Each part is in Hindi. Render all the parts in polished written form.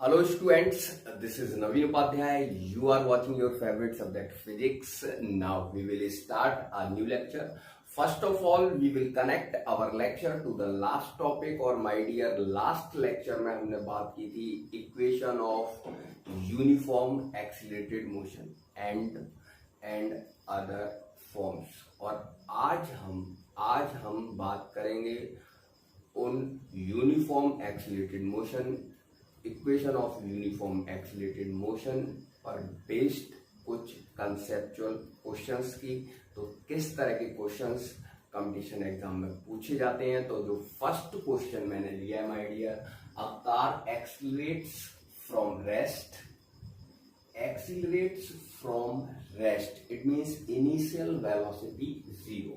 Hello students, this is Naveen Upadhyay. You are watching your favorite subject physics. Now we will start a new lecture. First of all, we will connect our lecture to the last topic or my dear last lecture में हमने बात की थी equation of uniform accelerated motion and other forms. और आज हम बात करेंगे उन uniform accelerated motion equation of uniform accelerated motion पर बेस्ड कुछ कंसेप्चुअल क्वेश्चंस की। तो किस तरह के क्वेश्चंस कंपटीशन एग्जाम में पूछे जाते हैं। तो जो फर्स्ट क्वेश्चन मैंने लिया है my dear, a car accelerates from rest it means initial velocity 0,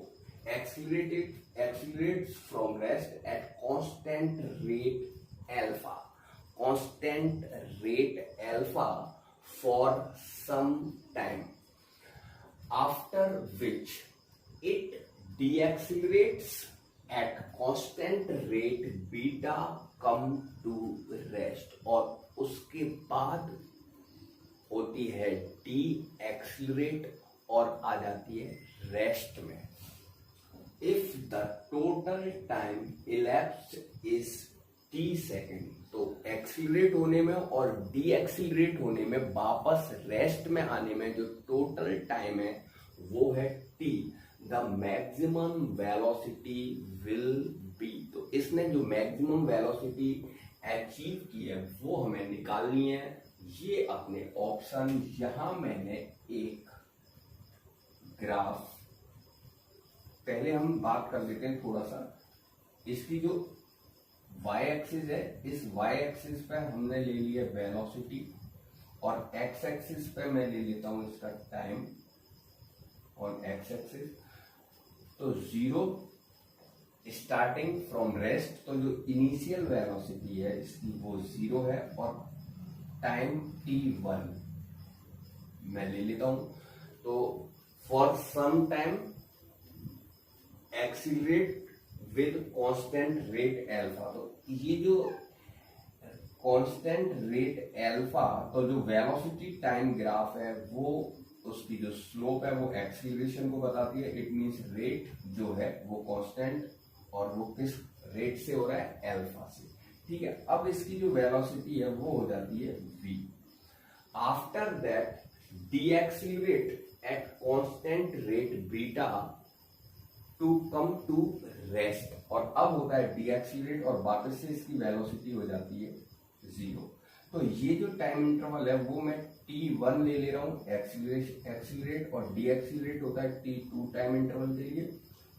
accelerates from rest at constant rate alpha for some time, after which it deaccelerates at constant rate beta come to rest, और उसके बाद होती है deaccelerate और आ जाती है रेस्ट में। If the total time elapsed is t second, तो एक्सीलरेट होने में और डीएक्सीलरेट होने में वापस रेस्ट में आने में जो टोटल टाइम है वो है t, the maximum velocity will be. तो इसने जो मैक्सिमम वेलोसिटी अचीव की है वो हमें निकालनी है। ये अपने ऑप्शन, यहां मैंने एक ग्राफ, पहले हम बात कर लेते हैं थोड़ा सा इसकी जो y एक्सिस है, इस y एक्सिस पे हमने ले लिया वेलोसिटी और x एक्सिस पे मैं ले लेता हूं इसका टाइम ऑन x एक्सिस। तो 0 स्टार्टिंग फ्रॉम रेस्ट, तो जो इनिशियल वेलोसिटी है इसकी वो 0 है और टाइम t1 मैं ले लेता हूं। तो for some time accelerate with constant rate alpha. तो ये जो कांस्टेंट रेट एल्फा, तो जो वेलोसिटी टाइम ग्राफ है वो उसकी जो स्लोप है वो एक्सीलरेशन को बताती है। इट मींस रेट जो है वो कांस्टेंट और वो किस रेट से हो रहा है, एल्फा से। ठीक है, अब इसकी जो वेलोसिटी है वो हो जाती है v। After that decelerate at constant rate beta to come to rest, और अब होता है डीएक्सीलरेट और वापस से इसकी वेलोसिटी हो जाती है 0। तो ये जो टाइम इंटरवल है वो मैं t1 ले रहा हूं एक्सीलरेट, और डीएक्सीलरेट होता है t2 टाइम इंटरवल के लिए।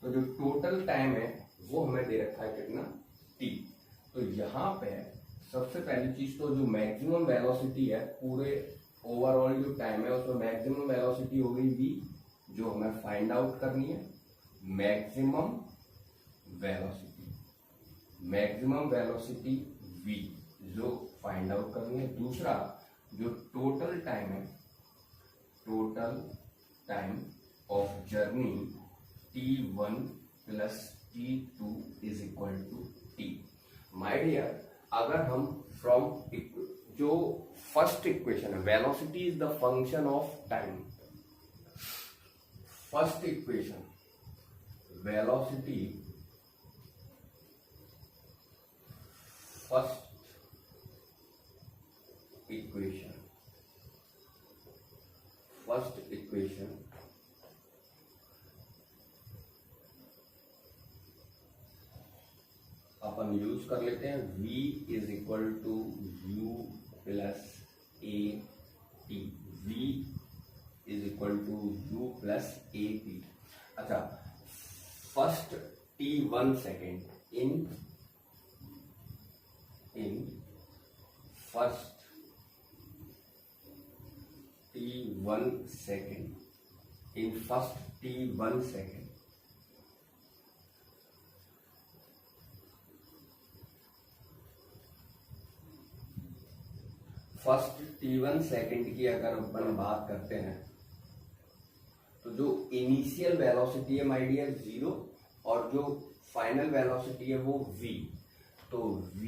तो जो टोटल टाइम है वो हमें दे रखा है कितना, t। तो यहाँ पे सबसे पहली चीज तो जो मैक्सिमम वेलोसिटी है पूरे ओवरऑल जो टाइम है उसमें मैक्सिमम वेलोसिटी हो गई v, जो हमें फाइंड आउट करनी है। मैक्सिमम वेलोसिटी v जो फाइंड आउट करनी है। दूसरा जो टोटल टाइम है, total time of journey t1 plus t2 is equal to t। My dear, अगर हम फ्रॉम जो फर्स्ट इक्वेशन है, velocity is the function of time, first equation velocity, first equation अपन यूज कर लेते हैं। v is equal to u plus a t, v is equal to u plus a t। अच्छा, first t1 second in first t1 second in first t1 second first t1 second की अगर अपन बात करते हैं तो जो इनिशियल वेलोसिटी है माय डियर 0 और जो फाइनल वेलोसिटी है वो v। तो v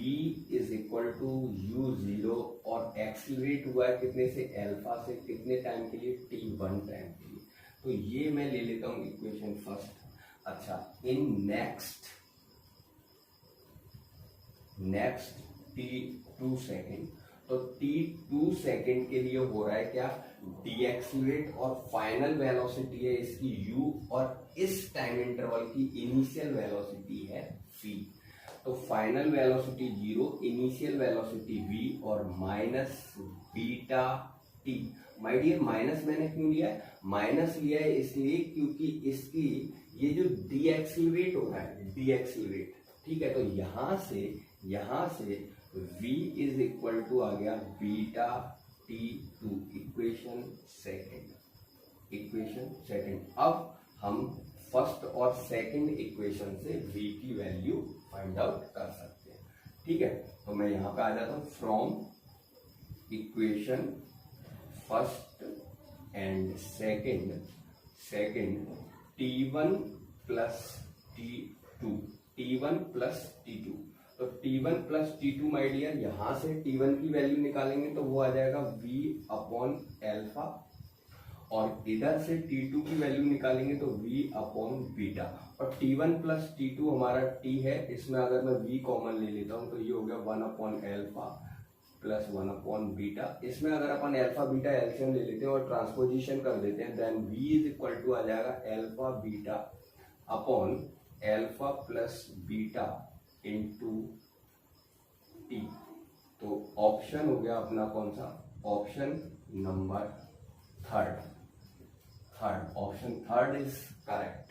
is equal to u0 और एक्सीलरेट हुआ है कितने से, अल्फा से, कितने टाइम के लिए, t1 टाइम के लिए। तो ये मैं ले लेता हूं इक्वेशन फर्स्ट। अच्छा, इन नेक्स्ट t2 सेकेंड, तो t2 सेकेंड के लिए हो रहा है क्या, डीएक्सीलरेट, और फाइनल वेलोसिटी है इसकी u, और इस टाइम इंटरवल की इनिशियल वेलोसिटी है v। तो final velocity 0, initial velocity v और minus beta t। My dear, minus मैंने क्यों लिया है, माइनस लिया है इसलिए क्योंकि इसकी ये जो डीएक्सीलरेट हो रहा है, डीएक्सीलरेट, ठीक है। तो यहां से v इज इक्वल टू आ गया बीटा t2, इक्वेशन सेकेंड। अब हम फर्स्ट और सेकंड इक्वेशन से v की वैल्यू फाइंड आउट कर सकते हैं, ठीक है। तो मैं यहां पे आ जाता हूं, from equation first and second t1 plus t2, तो t1 plus t2 my dear, यहां से t1 की वैल्यू निकालेंगे तो वो आ जाएगा v अपॉन एल्फा, और इधर से t2 की वैल्यू निकालेंगे तो v अपॉन बीटा, और t1 प्लस t2 हमारा t है, इसमें अगर मैं v कॉमन ले लेता हूं तो ये हो गया 1 upon alpha plus 1 upon beta. इसमें अगर अपन एल्फा बीटा एलसीएम ले लेते हैं और ट्रांसपोजिशन कर देते हैं, then v is equal to आ जाएगा alpha beta upon alpha plus beta into T. तो ऑप्शन हो गया अपना कौन सा, option number third, option third is correct.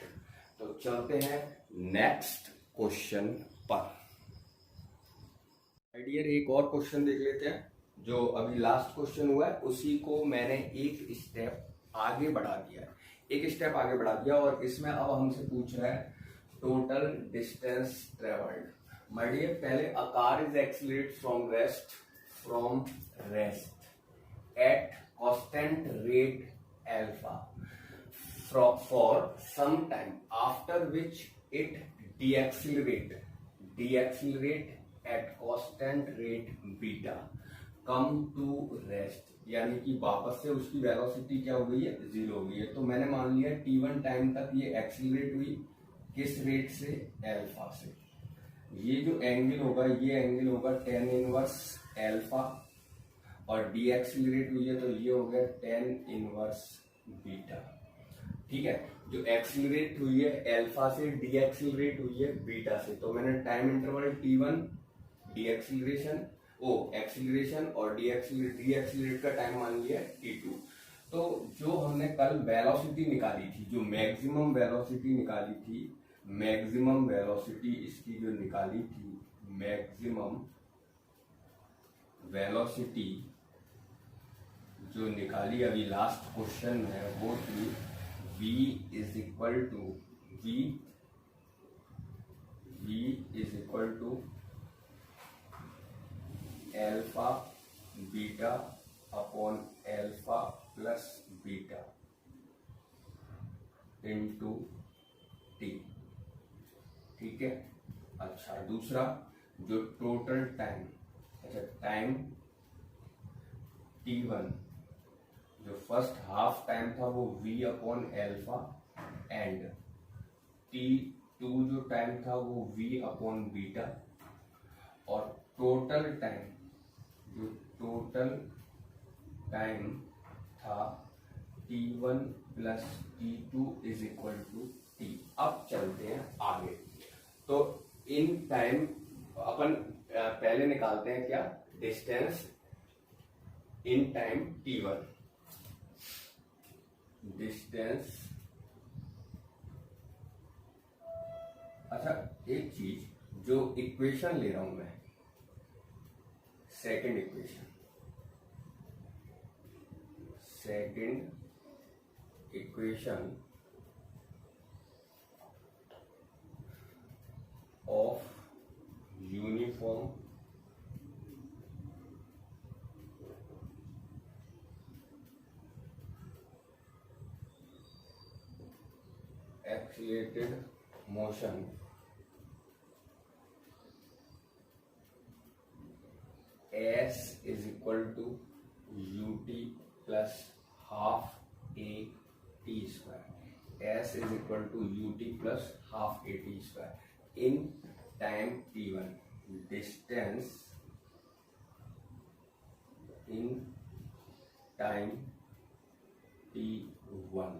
तो चलते हैं नेक्स्ट क्वेश्चन पर। आइडियर एक और क्वेश्चन देख लेते हैं, जो अभी लास्ट क्वेश्चन हुआ है उसी को मैंने एक स्टेप आगे बढ़ा दिया, और इसमें अब हमसे पूछ रहा है total distance travelled. My dear, पहले a car is accelerate from rest at constant rate alpha for some time, after which it deaccelerate at constant rate beta come to rest, यानी कि वापस से उसकी वेलोसिटी क्या हो गई है, 0 हो गई है। तो मैंने मान लिया t1 टाइम तक ये एक्सीलरेट हुई, किस रेट से, अल्फा से। ये जो एंगल होगा, ये एंगल होगा tan इनवर्स अल्फा, और डीएक्सीलरेट हुई है तो ये हो गया tan इनवर्स बीटा, ठीक है। जो एक्सीलरेट हुई है अल्फा से, डीएक्सीलरेट हुई है बीटा से। तो मैंने टाइम इंटरवल t1 एक्सीलरेशन और डीएक्सीलरेट का टाइम मान लिया t2। तो जो हमने कल वेलोसिटी निकाली थी, जो मैक्सिमम वेलोसिटी निकाली थी, मैक्सिमम वेलोसिटी इसकी जो निकाली थी, मैक्सिमम वेलोसिटी जो निकाली अभी लास्ट क्वेश्चन में, वो थी v is equal to alpha beta upon alpha plus beta into T, ठीक है। अच्छा, दूसरा जो टोटल टाइम, टाइम t1 जो फर्स्ट हाफ टाइम था वो v upon alpha, and t2 जो टाइम था वो v अपॉन बीटा, और टोटल टाइम था t1 plus t2 is equal to t। अब चलते हैं आगे। तो इन टाइम अपन पहले निकालते हैं क्या, distance in time t1, distance. अच्छा, एक चीज, जो इक्वेशन ले रहा हूं मैं, second equation of uniform accelerated motion s is equal to ut plus half A T square, s is equal to ut plus half A T square in time t1, distance in time t1।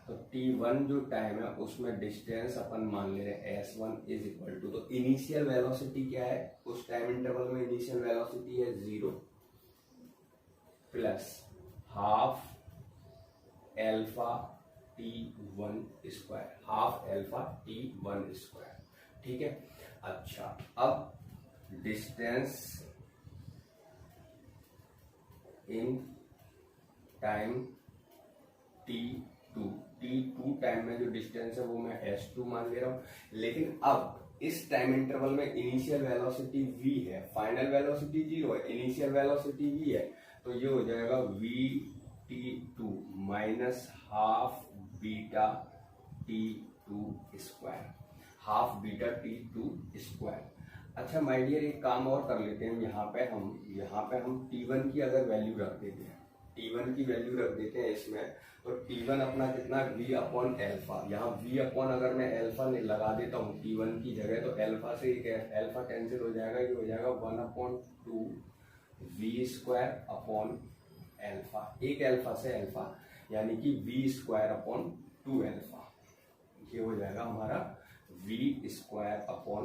तो t1 जो टाइम है उसमें डिस्टेंस अपन मान ले रहे हैं s1 इज इक्वल टू, तो इनिशियल वेलोसिटी क्या है उस टाइम इंटरवल में, इनिशियल वेलोसिटी है 0 plus half alpha t1 square, half alpha t1 square, ठीक है। अच्छा, अब distance in time t2 time में जो डिस्टेंस है वो मैं s2 मान ले रहा हूं, लेकिन अब इस टाइम इंटरवल में इनिशियल वेलोसिटी v है, फाइनल वेलोसिटी 0 है, इनिशियल वेलोसिटी v है, तो ये हो जाएगा vt2 minus half beta t2 square, half beta t2 square. अच्छा माय डियर, एक काम और कर लेते हैं, यहाँ पे हम t1 की अगर वैल्यू रख देते हैं, t1 की वैल्यू रख देते हैं इसमें, तो t1 अपना कितना v अपॉन एल्फा, यहाँ v अपॉन अगर मैं एल्फा लगा देता हूँ t1 की जगह, तो एल्फा से एक एल्फा कैंसिल हो जाएगा, ये हो जाएगा 1/2 v स्क्वायर अपॉन एल्फा, एक एल्फा से एल्फा यानी कि v स्क्वायर अपॉन 2 एल्फा, ये हो जाएगा हमारा v स्क्वायर अपॉन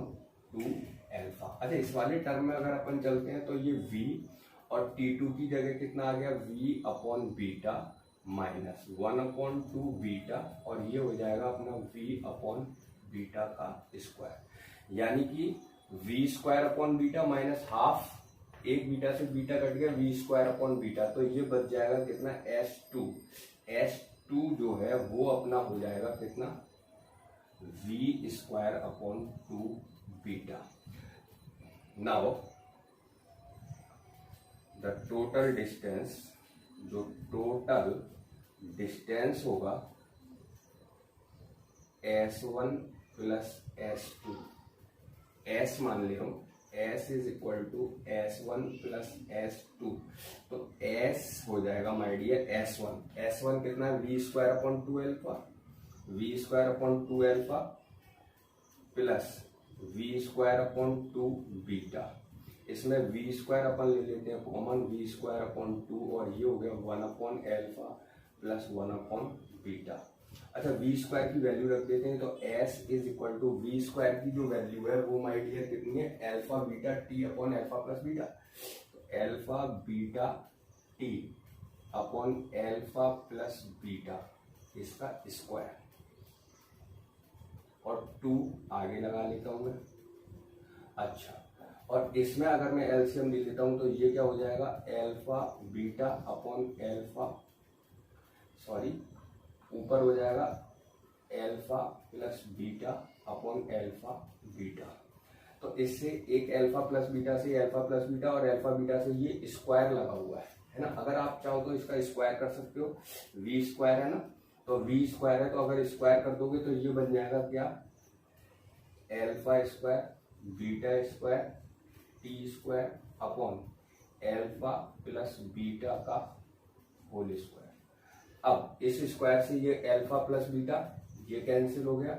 2 एल्फा। अच्छा, इस वाले टर्म में अगर अपन चलते हैं तो ये v और t2 की जगह कितना आ गया, v upon beta minus 1/2 beta, और ये हो जाएगा अपना v अपॉन बीटा का स्क्वायर, यानी कि v square upon beta minus half, एक बीटा से बीटा कट गया, v स्क्वायर अपॉन बीटा, तो ये बच जाएगा कितना s2 जो है वो अपना हो जाएगा कितना v square upon 2 beta. Now the total distance, जो टोटल डिस्टेंस होगा s1 प्लस s2, s मान ले रहा हूं, s is equal to s1 plus s2, तो s हो जाएगा माय डियर s1 कितना है, v square upon 2 alpha, v square upon 2 alpha plus v square upon 2 beta, इसमें v स्क्वायर अपन ले लेते हैं कॉमन, v स्क्वायर अपॉन 2, और ये हो गया 1 एल्फा प्लस 1 बीटा। अच्छा, v स्क्वायर की वैल्यू रख देते हैं, तो s is equal to v square की जो वैल्यू है वो माय डियर कितनी है, alpha beta t upon alpha plus beta, तो alpha beta t upon alpha plus beta इसका स्क्वायर, और 2 आगे लगा लेता हूं मैं। अच्छा, और इसमें अगर मैं एलसीएम ले लेता हूं तो ये क्या हो जाएगा, alpha beta upon alpha, sorry ऊपर हो जाएगा alpha plus beta upon alpha beta, तो इससे एक एल्फा प्लस बीटा से एल्फा प्लस बीटा, और एल्फा बीटा से ये स्क्वायर लगा हुआ है ना, अगर आप चाहो तो इसका स्क्वायर कर सकते हो, v स्क्वायर है ना, तो v स्क्वायर है, तो अगर स्क्वायर कर दोगे तो ये बन जाएगा क्या, alpha square beta square T square upon alpha plus beta का होल स्क्वायर। अब इस स्क्वायर से ये एल्फा प्लस बीटा ये कैंसिल हो गया,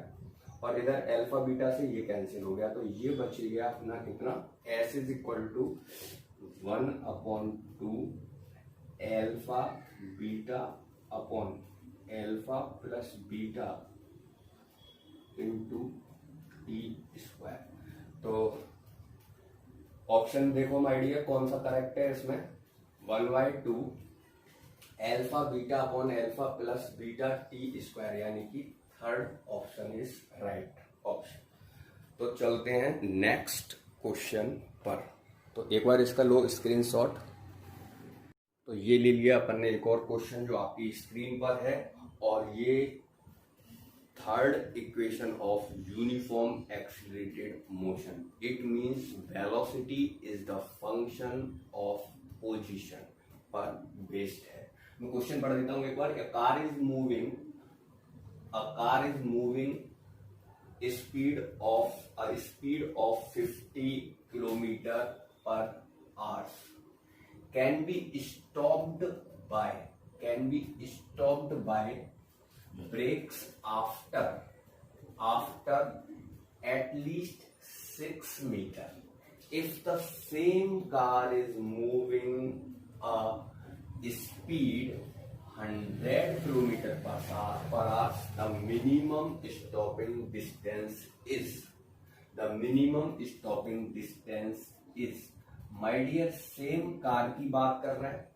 और इधर एल्फा बीटा से ये कैंसिल हो गया, तो ये बच गया अपना कितना, s is equal to 1/2 alpha beta upon alpha plus beta into T square. तो ऑप्शन देखो माय डियर कौन सा करेक्ट है इसमें, 1/2 alpha beta upon alpha plus beta T square, यानी कि third option is right option. तो चलते हैं नेक्स्ट क्वेश्चन पर, तो एक बार इसका लो स्क्रीनशॉट। तो ये ले लिया अपन ने एक और क्वेश्चन जो आपकी स्क्रीन पर है, और ये third equation of uniform accelerated motion, it means velocity is the function of position पर बेस्ड है। मैं क्वेश्चन पढ़ देता हूं एक बार। A car is moving speed of 50 kilometre per hour can be stopped by brakes after at least 6 meter. If the same car is moving a speed 100 km per hour, the minimum stopping distance is my dear, same car की बात कर रहा है.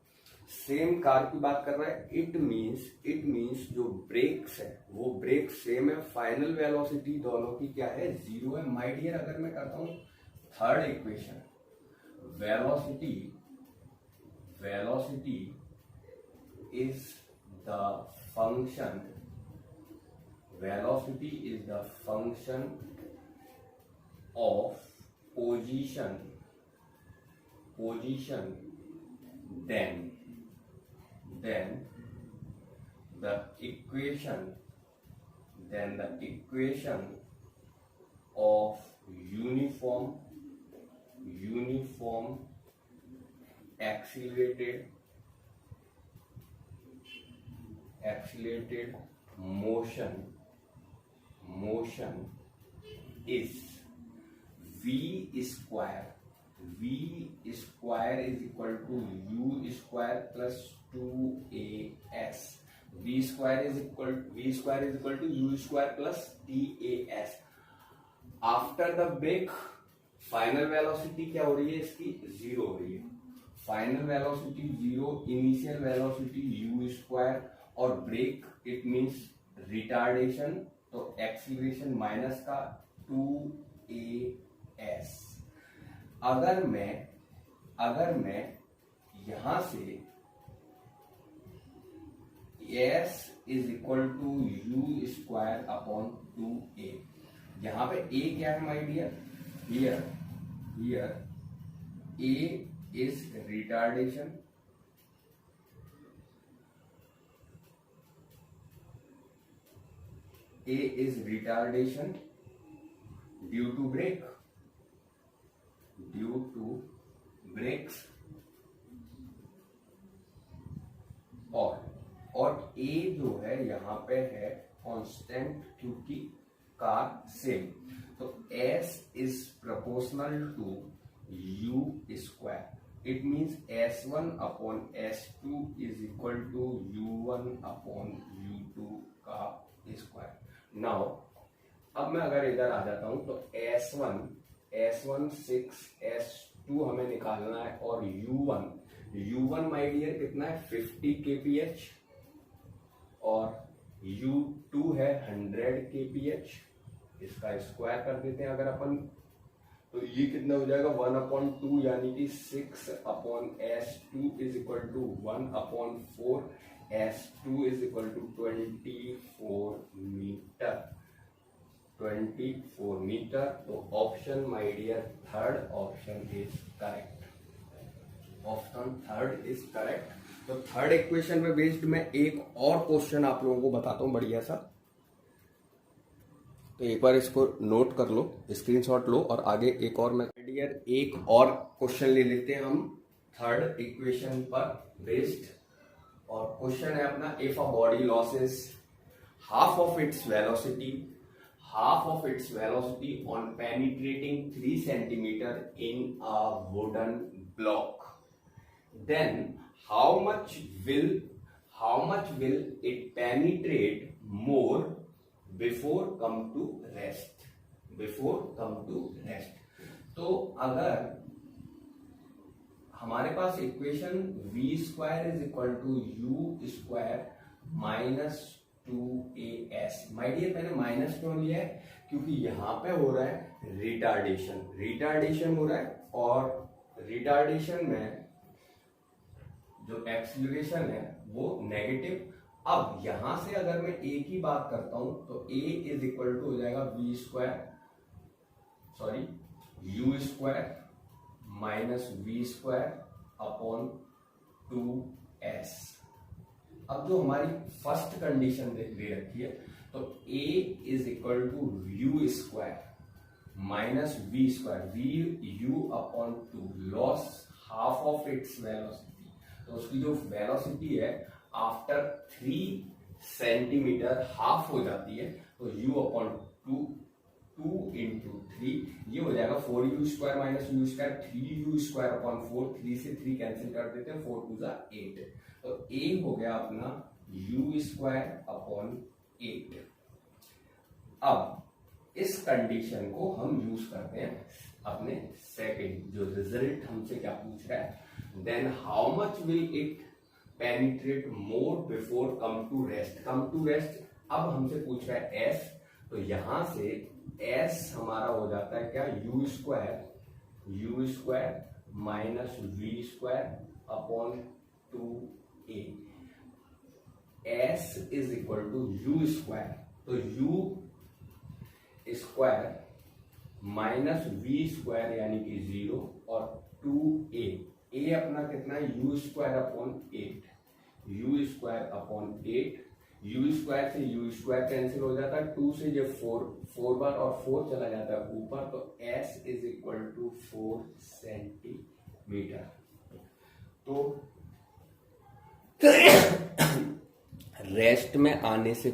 इट मीन्स जो ब्रेक्स है वो ब्रेक सेम है, फाइनल वेलोसिटी दोनों की क्या है, 0 है. माय डियर, अगर मैं करता हूं third equation, velocity is the function of position, then the equation of uniform accelerated motion is V square is equal to U square plus 2AS. V square is equal to U square plus TAS. After the brake final velocity क्या हो रही है, इसकी 0 हो रही है. Final velocity 0, initial velocity U square, और ब्रेक इट मींस रिटार्डेशन, तो एक्सीलरेशन माइनस का 2AS. अगर मैं यहां से S is equal to U square upon 2A, यहां पे A क्या है my dear, here A is retardation, due to brakes, और A जो है यहाँ पे है कांस्टेंट क्योंकि कार सेम, तो S is proportional to U square. It means S1 upon S2 is equal to U1 upon U2 का स्क्वायर. नाउ अब मैं अगर इधर आ जाता हूं तो S1 6, S2 हमें निकालना है, और U1 माय डियर कितना है 50 kph, और U2 है 100 kph. इसका स्क्वायर कर देते हैं अगर अपन, तो ये कितना हो जाएगा 1/2, यानी कि 6 upon S2 is equal to 1/4, S2 is equal to 24 metre. तो option my dear third option is correct. Option third is correct. तो थर्ड इक्वेशन पे बेस्ड मैं एक और क्वेश्चन आप लोगों को बताता हूं बढ़िया सा, तो एक बार इसको नोट कर लो, स्क्रीनशॉट लो, और आगे एक और मैं डियर एक और क्वेश्चन ले लेते हैं हम थर्ड इक्वेशन पर बेस्ड. और क्वेश्चन है अपना, if a body losses half of its velocity on penetrating 3 centimeter in a wooden block, then how much will it penetrate more before come to rest. तो अगर हमारे पास equation V square is equal to U square minus 2AS. My dear मैंने माइनस क्यों लिया है, क्योंकि यहां पे हो रहा है रिटार्डेशन हो रहा है, और रिटार्डेशन में जो एक्सीलरेशन है वो नेगेटिव. अब यहां से अगर मैं A की बात करता हूं तो A इज इक्वल टू हो जाएगा U square minus V square upon 2S. अब जो हमारी फर्स्ट कंडीशन दे रखी है, तो A is equal to U square minus V square, U upon 2, loss half of its velocity. तो उसकी जो वेलोसिटी है आफ्टर 3 सेंटीमीटर हाफ हो जाती है, तो u अपॉन 2 इंटू 3 ये हो जाएगा 4u² minus u², 3u² upon 4, 3 से 3 कैंसिल कर देते हैं, 4 2 जा 8, तो a हो गया अपना u² अपॉन 8। अब इस कंडीशन को हम यूज करते हैं अपने सेकंड जो रिजल्ट हमसे क्या पूछ रहा है, then how much will it penetrate more before come to rest. Come to rest अब हमसे पूछ रहा है s, तो यहां से s हमारा हो जाता है क्या, u² minus v² upon 2a। s is equal to u², तो u² माइनस v² यानी कि 0 और 2a, a अपना कितना है u² upon 8, u² upon 8, u² से u² कैंसिल हो जाता है, 2 से जो 4 बार और 4 चला जाता है ऊपर, तो s is equal to 4 centimetre. तो रेस्ट में आने से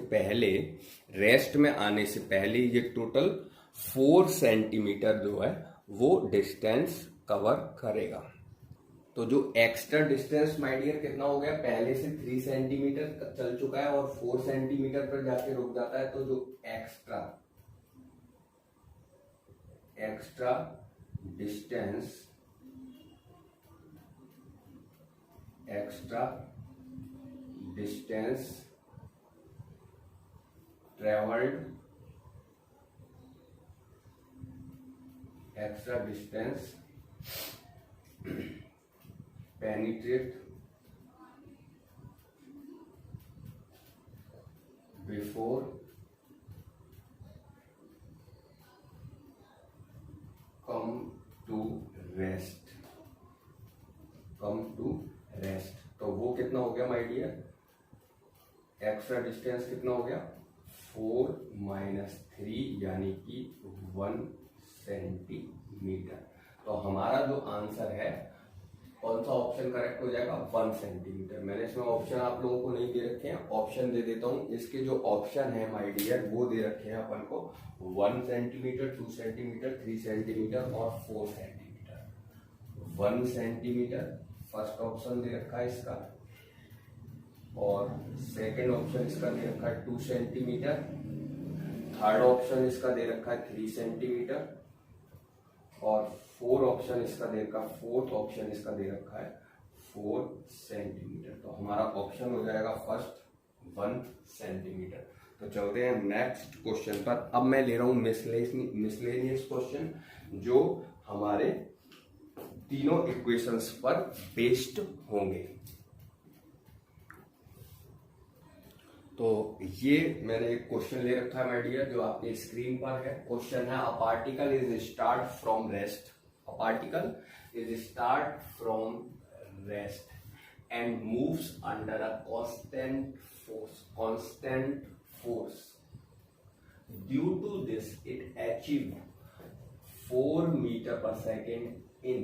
पहले ये टोटल 4 सेंटीमीटर जो है वो डिस्टेंस कवर करेगा। तो जो एक्स्ट्रा डिस्टेंस माय डियर कितना हो गया, पहले से 3 सेंटीमीटर चल चुका है और 4 सेंटीमीटर पर जाके रुक जाता है, तो जो extra distance travelled, extra distance penetrate before come to rest। तो वो कितना हो गया माय डियर, एक्स्ट्रा डिस्टेंस कितना हो गया 4 माइनस 3 यानी कि 1 सेंटीमीटर। तो हमारा जो आंसर है कौन सा ऑप्शन करेक्ट हो जाएगा, 1 सेंटीमीटर। मैंने इसमें ऑप्शन आप लोगों को नहीं दे रखे हैं, ऑप्शन दे देता हूं। इसके जो ऑप्शन है माय डियर वो दे रखे हैं अपन को 1 सेंटीमीटर, 2 सेंटीमीटर, 3 सेंटीमीटर और 4 सेंटीमीटर। 1 सेंटीमीटर फर्स्ट ऑप्शन दे रखा है इसका, और सेकेंड ऑप्शन इसका दे रखा है 2 सेंटीमीटर, थर्ड ऑप्शन इसका दे रखा है 3 सेंटीमीटर, और फोर्थ ऑप्शन इसका दे रखा है 4 सेंटीमीटर। तो हमारा ऑप्शन हो जाएगा फर्स्ट 1 सेंटीमीटर। तो चलते हैं नेक्स्ट क्वेश्चन पर। अब मैं ले रहा हूं मिसलेनियस क्वेश्चन जो हमारे तीनों इक्वेशंस पर बेस्ड होंगे। तो ये मैंने एक क्वेश्चन ले रखा है माय डियर जो आपके स्क्रीन पर है। क्वेश्चन है a particle is start from rest, a particle is start from rest and moves under a constant force due to this it achieve 4 metre per second in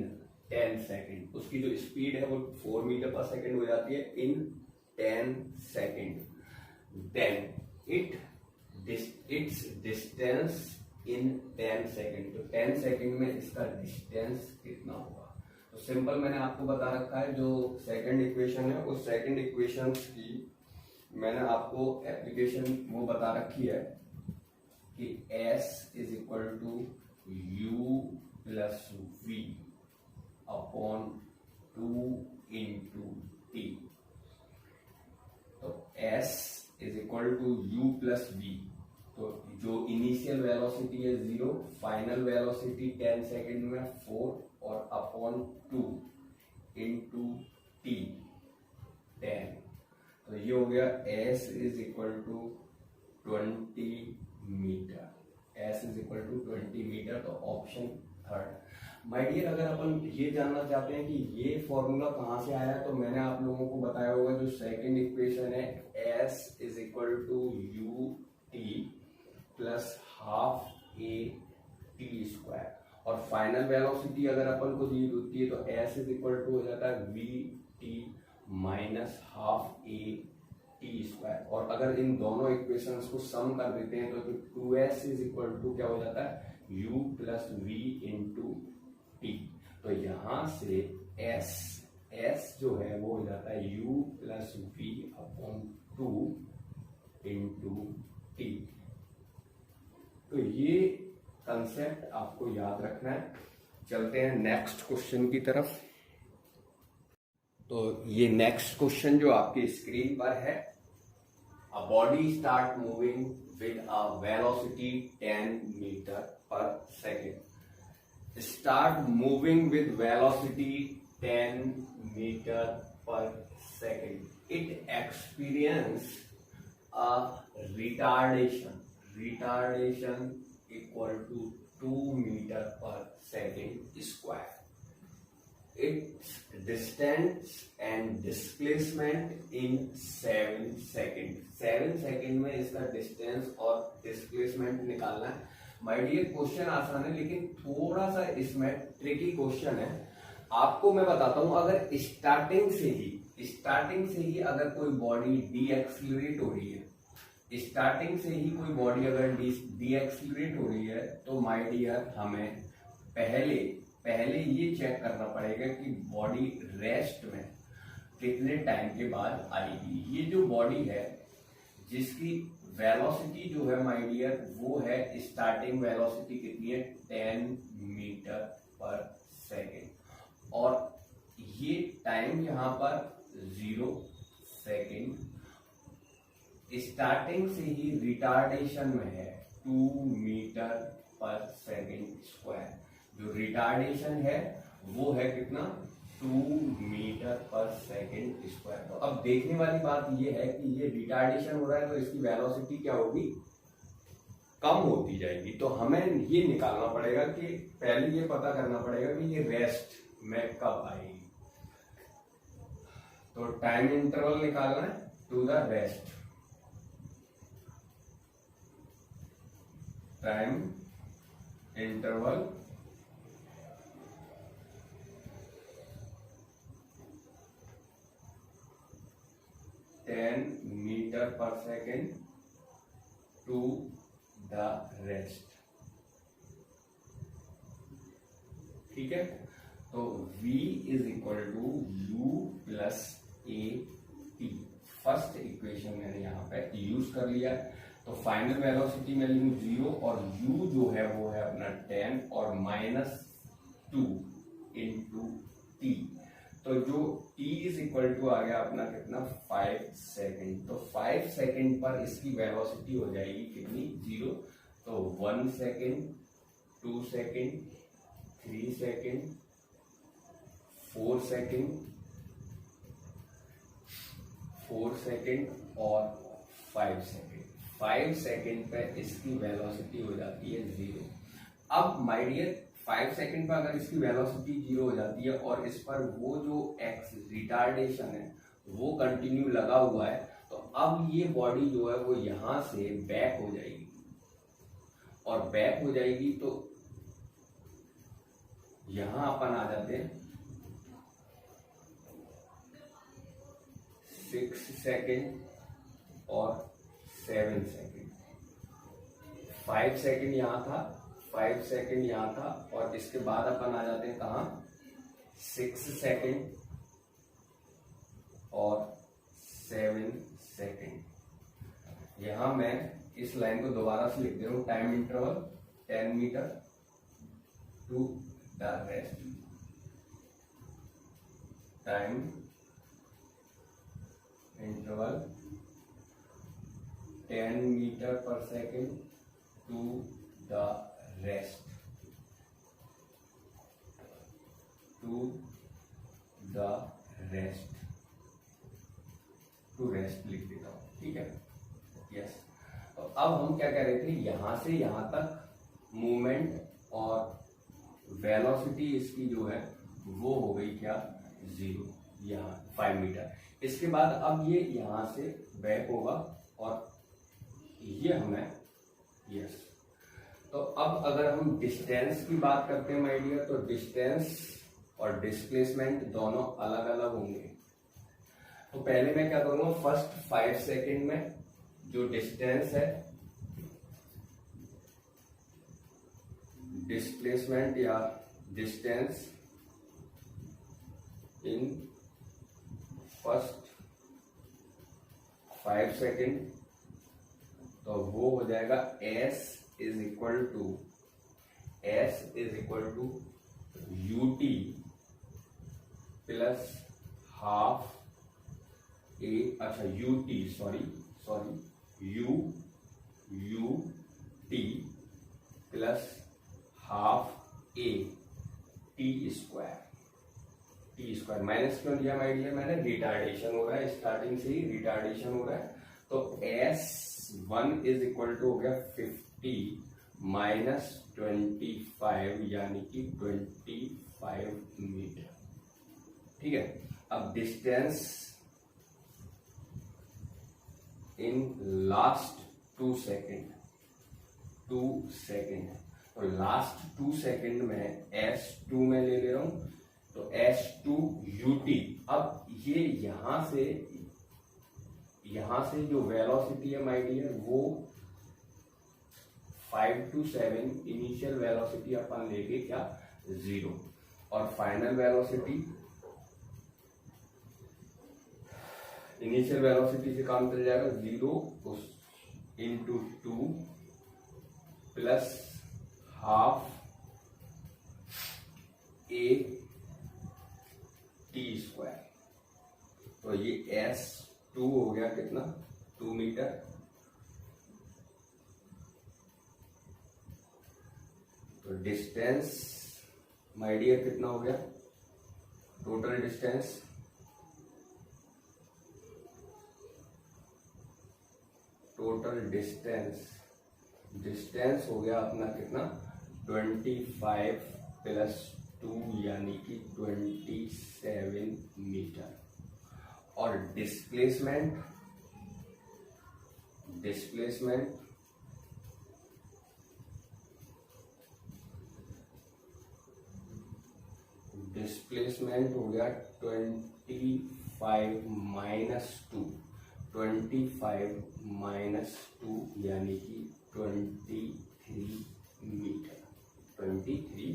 10 second. उसकी जो स्पीड है वो 4 मीटर पर सेकेंड हो जाती है इन 10 second. Then its distance in 10 second. तो 10 सेकेंड में इसका डिस्टेंस कितना होगा। तो सिंपल मैंने आपको बता रखा है जो सेकंड इक्वेशन है उस सेकंड इक्वेशन की मैंने आपको एप्लीकेशन वो बता रखी है कि S is equal to U plus V upon 2 into T। तो S is equal to U plus V। तो जो इनिशियल वेलोसिटी है 0, फाइनल वेलोसिटी 10 सेकेंड में 4 और अपॉन 2 इंटू T 10। तो ये हो गया S is equal to 20 metre. S is equal to 20 metre. तो ऑप्शन थर्ड। माय डियर अगर अपन ये जानना चाहते हैं कि ये फॉर्मूला कहाँ से आया तो मैंने आप लोगों को बताया होगा जो सेकंड इक्वेशन है S is equal to U T plus half A T square, और फाइनल वेलोसिटी अगर अपन को दी होती है तो S इज इक्वल टू हो जाता है V T minus half A T square. और अगर इन दोनों इक्वेशंस को सम कर देते हैं तो 2s इज इक्वल टू क्या हो जाता है, u plus V into T. तो यहां से s जो है वो हो जाता है u plus V upon 2 into T. तो ये कंसेप्ट आपको याद रखना है। चलते हैं नेक्स्ट क्वेश्चन की तरफ। तो ये नेक्स्ट क्वेश्चन जो आपकी स्क्रीन पर है, a body start moving with a velocity 10 metre per second. Start moving with velocity 10 metre per second. It experience a retardation equal to 2 metre per second square. Its distance and displacement in 7 second. 7 second में इसका डिस्टेंस और डिस्प्लेसमेंट निकालना है। माय डियर क्वेश्चन आसान है लेकिन थोड़ा सा इसमें ट्रिकी क्वेश्चन है। आपको मैं बताता हूं, अगर स्टार्टिंग से ही अगर कोई बॉडी डी एक्सीलरेट हो रही है, स्टार्टिंग से ही कोई बॉडी अगर डी एक्सीलरेट हो रही है, तो माय डियर हमें पहले ये चेक करना पड़ेगा कि बॉडी रेस्ट में कितने टाइम के बाद आएगी। ये जो बॉडी है जिसकी वेलोसिटी जो है माय डियर वो है, स्टार्टिंग वेलोसिटी कितनी है, 10 मीटर पर सेकेंड। और ये टाइम यहाँ पर 0 सेकेंड। स्टार्टिंग से ही रिटार्डेशन में है 2 मीटर पर सेकेंड स्क्वायर। जो रिटार्डेशन है वो है कितना, 2 मीटर पर सेकेंड स्क्वायर। तो अब देखने वाली बात ये है कि ये रिटार्डेशन हो रहा है तो इसकी वेलोसिटी क्या होगी, कम होती जाएगी। तो हमें ये निकालना पड़ेगा कि पहले ये पता करना पड़ेगा कि ये रेस्ट में कब आएगी। तो टाइम इंटरवल निकालना है to the rest. Time interval metre per second to the rest. ठीक है, तो v is equal to u plus A T. First equation मैंने यहां पे यूज कर लिया। तो फाइनल वेलोसिटी में लूँ 0 और u जो है वो है अपना 10 और -2 इंटू टी। तो जो t इज इक्वल टू आ गया अपना कितना, 5 सेकेंड। तो 5 सेकेंड पर इसकी वेलोसिटी हो जाएगी कितनी, 0। तो 1 second, 2 second, 3 second, 4 second, 4 second और 5 सेकेंड। 5 सेकेंड पे इसकी वेलोसिटी हो जाती है 0। अब माय डियर 5 सेकेंड पर अगर इसकी वेलोसिटी 0 हो जाती है और इस पर वो जो एक्स रिटार्डेशन है वो कंटिन्यू लगा हुआ है, तो अब ये बॉडी जो है वो यहां से बैक हो जाएगी। और बैक हो जाएगी तो यहां अपन आ जाते हैं 6 सेकेंड और 7 सेकेंड। 5 सेकेंड यहां था, 5 सेकेंड यहां था और इसके बाद अपन आ जाते हैं कहा, 6 सेकेंड और 7 सेकेंड। यहां मैं इस लाइन को दोबारा से लिख दे रहा हूं, time interval 10 metre to the rest. Time interval 10 metre per second to the rest, to the rest, to rest लिख देता हूं। ठीक है, यस। तो अब हम क्या कह रहे थे, यहां से यहां तक मूवमेंट और वेलोसिटी इसकी जो है वो हो गई क्या, 0, यहाँ 5 मीटर। इसके बाद अब ये यहां से बैक होगा और ये हमें, यस। तो अब अगर हम डिस्टेंस की बात करते हैं माय डियर, तो डिस्टेंस और डिस्प्लेसमेंट दोनों अलग अलग होंगे। तो पहले मैं क्या करूंगा, फर्स्ट 5 सेकेंड में जो डिस्टेंस है, डिस्प्लेसमेंट या डिस्टेंस इन फर्स्ट 5 सेकेंड, तो वो हो जाएगा s is equal to ut plus half a, अच्छा ut plus half A T square. Minus क्यों लिया माय डियर, मैंने रिटार्डेशन हो रहा है, स्टार्टिंग से ही रिटार्डेशन हो रहा है। तो S1 इज इक्वल टू हो गया 50 माइनस 25 यानी कि 25 मीटर। ठीक है, अब डिस्टेंस इन लास्ट 2 सेकेंड, तो लास्ट 2 सेकेंड में S2 में ले रहा हूं, तो S2 ut। अब ये यहां से जो वेलोसिटी है माय डियर, वो 5 to 7 इनिशियल वेलोसिटी अपन लेके क्या 0, और फाइनल वेलोसिटी, इनिशियल वेलोसिटी से काम चल जाएगा 0 into 2 plus half A T square. तो ये S2 हो गया कितना, 2 मीटर। तो डिस्टेंस माय डियर कितना हो गया, टोटल डिस्टेंस हो गया अपना कितना, 25 प्लस 2 यानी कि 27 मीटर। और डिस्प्लेसमेंट हो गया 25 माइनस 2 यानी कि 23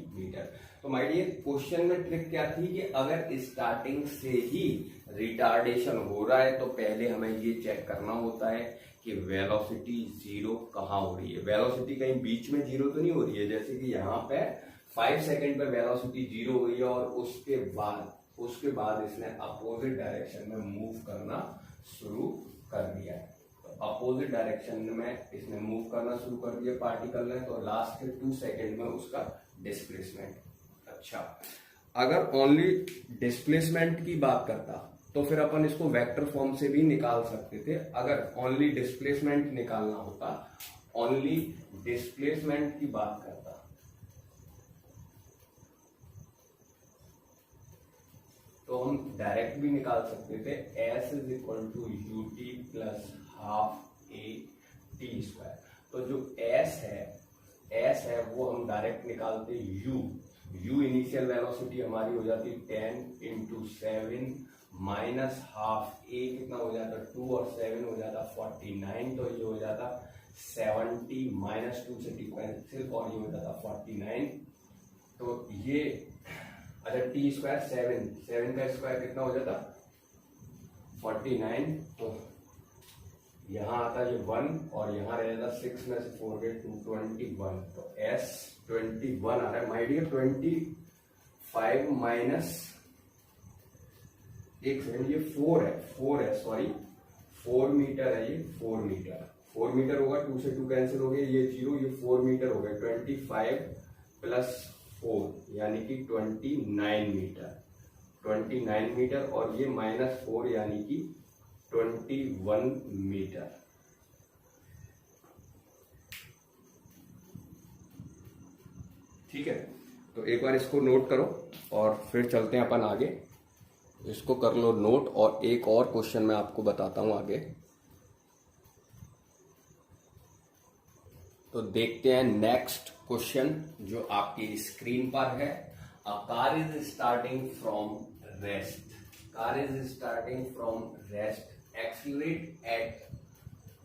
मीटर। तो माय डियर क्वेश्चन में ट्रिक क्या थी कि अगर स्टार्टिंग से ही रिटार्डेशन हो रहा है तो पहले हमें ये चेक करना होता है कि वेलोसिटी 0 कहाँ हो रही है। वेलोसिटी कहीं बीच में 0 तो नहीं हो रही है, जैसे कि यहाँ पे 5 सेकेंड पे वेलोसिटी 0 हुई है और उसके बाद इसने अपोजिट डायरेक्शन में मूव करना शुरू कर दिया है। तो अपोजिट डायरेक्शन में इसने मूव करना शुरू कर दिया पार्टिकल ने, तो लास्ट के 2 सेकेंड में उसका डिस्प्लेसमेंट। अच्छा, अगर ओनली डिस्प्लेसमेंट की बात करता तो फिर अपन इसको वेक्टर फॉर्म से भी निकाल सकते थे। अगर ओनली डिस्प्लेसमेंट निकालना होता, ओनली डिस्प्लेसमेंट की बात करता, तो हम डायरेक्ट भी निकाल सकते थे, S is equal to ut plus half A T square. तो जो S है वो हम डायरेक्ट निकालते u इनिशियल वेलोसिटी हमारी हो जाती 10 इंटू 7 माइनस हाफ ए कितना हो जाता 2 और 7 हो जाता 49, तो ये हो जाता 70 माइनस 2 से टी कैंसिल और ये हो जाता 49। तो ये अच्छा टी स्क्वायर 7 का स्क्वायर कितना हो जाता 49, तो यहाँ आता ये 1 और यहाँ रह जाता 6 में से 4 गए 2 21, तो S 21 आ रहा है माय डियर। 25 माइनस एक सेकंड, ये 4 है सॉरी 4 मीटर है, ये 4 मीटर होगा, 2 से 2 कैंसिल हो गया, ये 0, ये 4 मीटर हो गया। 25 प्लस 4 यानी कि 29 मीटर और ये माइनस 4 यानी कि 21 मीटर। ठीक है, तो एक बार इसको नोट करो और फिर चलते हैं अपन आगे। इसको कर लो नोट और एक और क्वेश्चन मैं आपको बताता हूं आगे। तो देखते हैं नेक्स्ट क्वेश्चन जो आपकी स्क्रीन पर है। अ car is starting from rest. car is starting from rest, accelerate at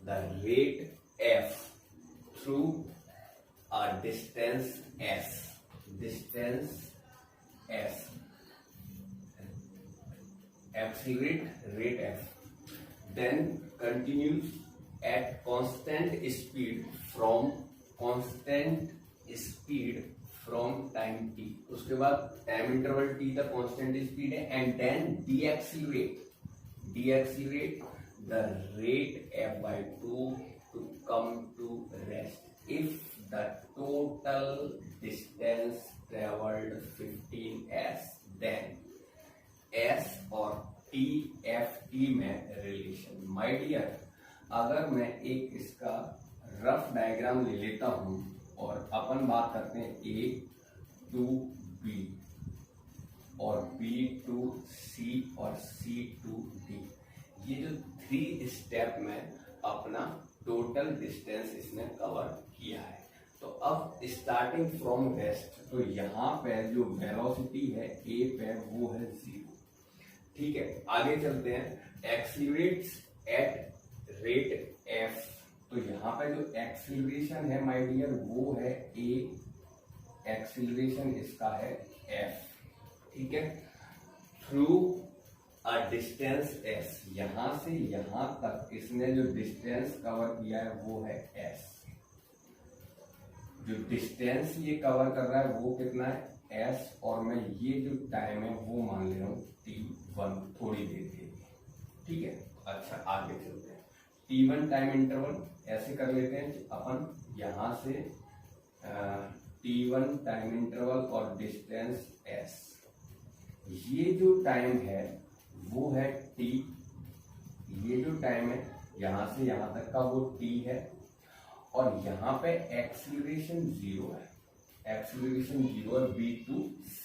the rate f through a distance s. Accelerate rate f, then continues at constant speed from time t. उसके बाद टाइम इंटरवल t तक कांस्टेंट स्पीड है, and then decelerate the rate f/2 to come to rest if the total distance traveled 15s, then s और t में रिलेशन. माय डियर, अगर मैं एक इसका रफ डायग्राम ले लेता हूं और अपन बात करते हैं A to B और B to C और C to D, ये जो 3 स्टेप में अपना टोटल डिस्टेंस इसने कवर किया है. तो अब स्टार्टिंग फ्रॉम रेस्ट, तो यहाँ पे जो वेलोसिटी है A पे वो है 0. ठीक है, आगे चलते हैं. एक्सीलरेट्स एट रेट f, तो यहाँ पे जो एक्सीलरेशन है माय डियर वो है a, एक्सीलरेशन इसका है f. ठीक है, थ्रू अ डिस्टेंस s, यहां से यहां तक इसने जो डिस्टेंस कवर किया है वो है s. जो डिस्टेंस ये कवर कर रहा है वो कितना है s, और मैं ये जो टाइम है वो मान ले रहा हूं t1, थोड़ी देर के लिए. ठीक है, अच्छा आगे चलते हैं. t1 टाइम इंटरवल ऐसे कर लेते हैं अपन, यहां से t1 टाइम इंटरवल और डिस्टेंस s. ये जो टाइम है वो है t, ये जो टाइम है यहां से यहां तक का वो t है, और यहाँ पे एक्सीलरेशन 0 है. एक्सीलरेशन 0 है B to C.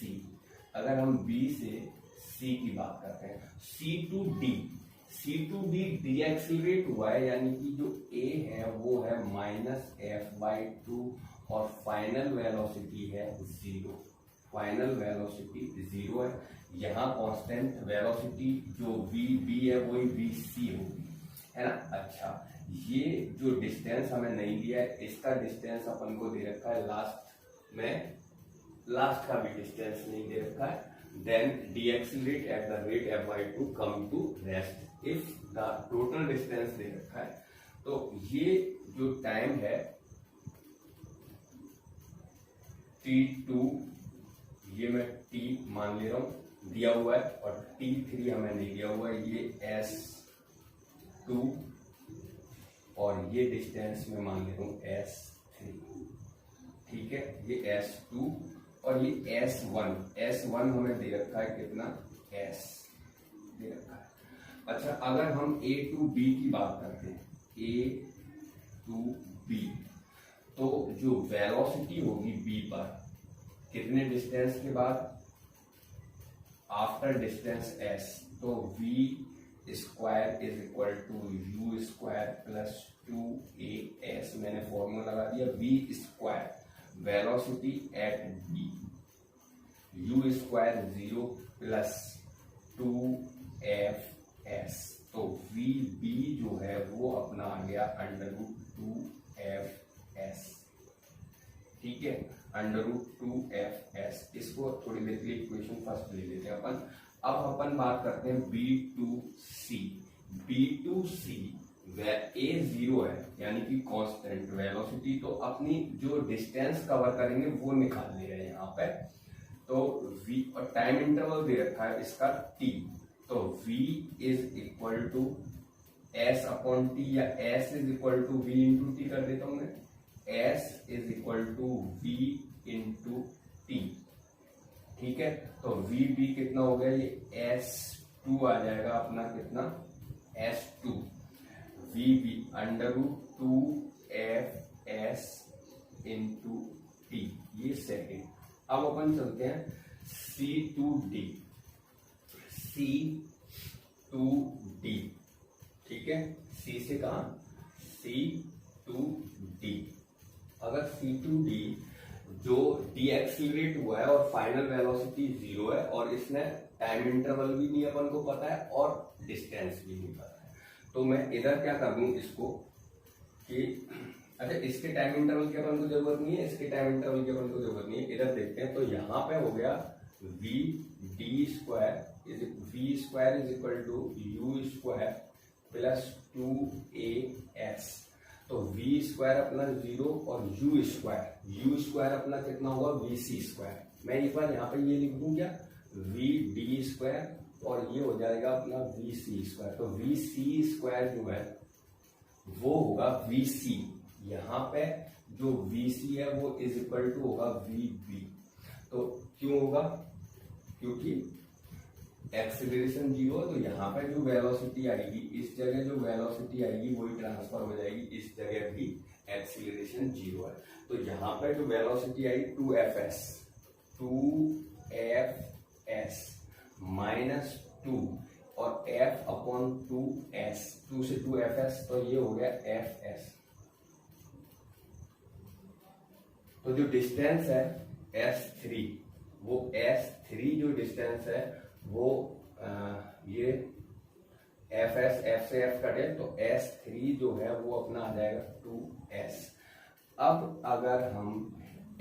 अगर हम B से C की बात करते हैं, C to D डीएक्सीलरेट हुआ है, यानी कि जो A है वो है -f/2 और फाइनल वेलोसिटी है 0. फाइनल वेलोसिटी 0 है. यहाँ कांस्टेंट वेलोसिटी जो v है वही vc होगी, है ना. अच्छा, ये जो डिस्टेंस हमें नहीं दिया है, इसका डिस्टेंस अपन को दे रखा है लास्ट में, लास्ट का भी डिस्टेंस नहीं दे रखा है. Then decelerate at the rate f/2 come to rest if the total distance दे रखा है. तो ये जो टाइम है t2, ये मैं t मान ले रहा हूं, दिया हुआ है, और t3 हमें नहीं दिया हुआ है, ये s2, और ये डिस्टेंस में मान ले रहा हूं s3. ठीक है, ये s2 और ये s1 हमें दे रखा है कितना, s दे रखा है. अच्छा, अगर हम A to B की बात करते हैं, A to B, तो जो वेलोसिटी होगी B पर कितने डिस्टेंस के बाद, आफ्टर डिस्टेंस s, तो v square is equal to u square plus 2as. मैंने फॉर्मूला लगा दिया, v square velocity at b, u square 0 plus 2fs. तो vb जो है वो अपना आ गया √2fs. ठीक है, √2fs. इसको थोड़ी देर के लिए इक्वेशन फर्स्ट ले लेते हैं अपन. अब अपन बात करते हैं B to C. A 0 है, यानी कि कांस्टेंट वेलोसिटी, तो अपनी जो डिस्टेंस कवर करेंगे वो निकाल ले रहे हैं यहाँ पे. तो v और टाइम इंटरवल दे रखा है इसका t, तो v is equal to s/t, या s is equal to v into T कर देता हूं मैं. s is equal to v into T. ठीक है, तो vb कितना हो गया, ये s2 आ जाएगा अपना, कितना s2, vb √2fs into T, ये सेकेंड. अब अपन चलते हैं C to D. ठीक है, C से कहा C to D. अगर C to D जो डीएक्सिलरेट हुआ है और फाइनल वेलोसिटी 0 है, और इसने टाइम इंटरवल भी नहीं अपन को पता है और डिस्टेंस भी नहीं पता है। तो मैं इधर क्या कर दूं इसको कि अच्छा, इसके टाइम इंटरवल की अपन को जरूरत नहीं है, इसके टाइम इंटरवल की अपन को जरूरत नहीं है। इधर देखते हैं, तो यहाँ पे हो गया V D square is equal to U square plus 2as। तो वी स्क्वायर अपना 0 और यू स्क्वायर अपना कितना होगा वी सी स्क्वायर। मैं एक बार यहाँ पे ये लिख दूं क्या, वी डी स्क्वायर और ये हो जाएगा अपना वी सी स्क्वायर। तो वी सी स्क्वायर जो है वो होगा वी सी, यहाँ पे जो वी सी है वो इज इक्वल टू होगा वी बी। तो क्यों होगा, क्योंकि एक्सीलरेशन 0, तो यहाँ पे जो वेलोसिटी आएगी इस जगह जो वेलोसिटी आएगी वही ट्रांसफर हो जाएगी, इस जगह भी एक्सीलरेशन 0 है। तो यहाँ पे जो वेलोसिटी आई 2fs माइनस 2 और f अपॉन 2s, 2 से 2fs, तो ये हो गया fs। तो जो डिस्टेंस है s3, वो s3 जो डिस्टेंस है वो ये fs, f से f कटे तो s3 जो है वो अपना आ जाएगा 2s। अब अगर हम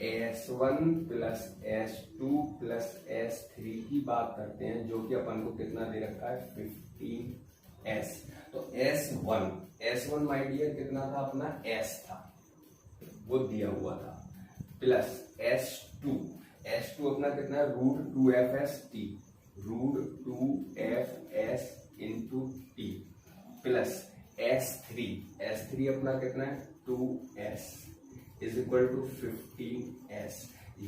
s1 plus s2 plus s3 की बात करते हैं, जो कि अपन को कितना दे रखा है 15s, तो s1 माय डियर कितना था अपना s था, वो दिया हुआ था, प्लस s2 अपना कितना है root 2fs into T, plus s3 अपना कितना है 2s is equal to 15s।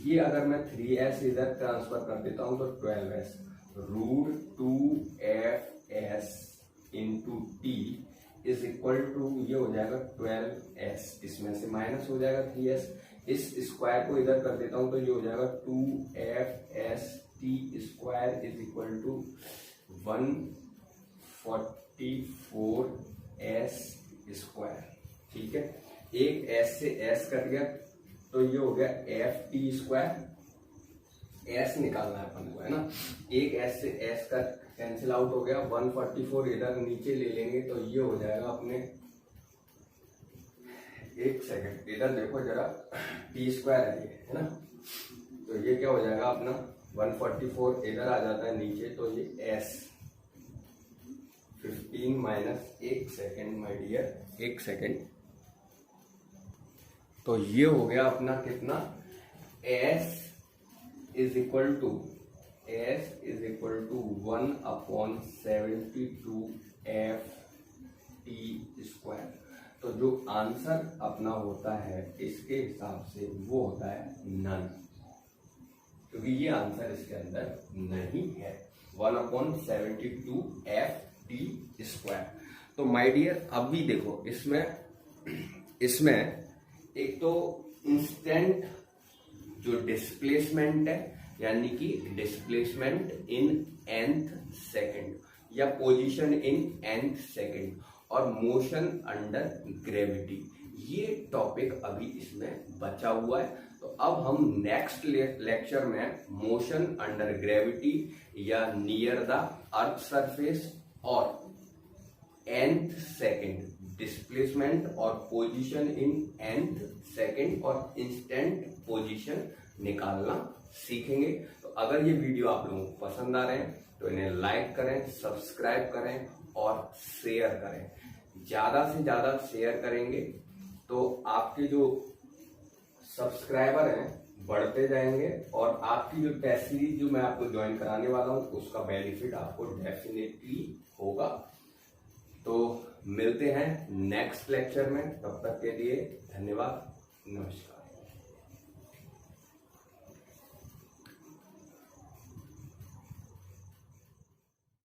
ये अगर मैं 3s इधर ट्रांसफर कर देता हूं तो 12s, root 2fs into T is equal to ये हो जाएगा 12s, इसमें से माइनस हो जाएगा 3s, इस स्क्वायर को इधर कर देता हूं तो ये हो जाएगा 2fs T square is equal to 144s square. ठीक है, एक s से s कट गया तो ये हो गया एफ टी स्क्वायर, s निकालना है अपन को, है ना। एक s से s का कैंसिल आउट हो गया, 144 इधर नीचे ले लेंगे तो ये हो जाएगा अपने, एक सेकंड इधर देखो जरा, टी स्क्वायर है ना, तो ये क्या हो जाएगा अपना 144 इधर आ जाता है नीचे, तो ये s 15 माइनस, एक सेकेंड माय डियर, एक सेकेंड, तो ये हो गया अपना कितना, s is equal to 1/72 f T square. तो जो आंसर अपना होता है इसके हिसाब से वो होता है नन, क्योंकि ये आंसर इसके अंदर नहीं है, 1/72 f टी स्क्वायर। तो माय डियर अब भी देखो इसमें एक तो इंस्टेंट जो डिस्प्लेसमेंट है, यानी कि डिस्प्लेसमेंट इन nth सेकंड या पोजीशन इन nth सेकंड, और मोशन अंडर ग्रेविटी, ये टॉपिक अभी इसमें बचा हुआ है। तो अब हम नेक्स्ट लेक्चर में मोशन अंडर ग्रेविटी या नियर द अर्थ सरफेस और nth सेकंड डिस्प्लेसमेंट और पोजीशन इन nth सेकंड और इंस्टेंट पोजीशन निकालना सीखेंगे। तो अगर ये वीडियो आप लोगों को पसंद आ रहे हैं तो इन्हें लाइक करें, सब्सक्राइब करें और शेयर करें। ज्यादा से ज्यादा शेयर करेंगे तो आपके जो सब्सक्राइबर हैं बढ़ते जाएंगे, और आपकी जो टेस्ट सीरीज जो मैं आपको ज्वाइन कराने वाला हूं उसका बेनिफिट आपको डेफिनेटली होगा। तो मिलते हैं नेक्स्ट लेक्चर में, तब तक के लिए धन्यवाद, नमस्कार।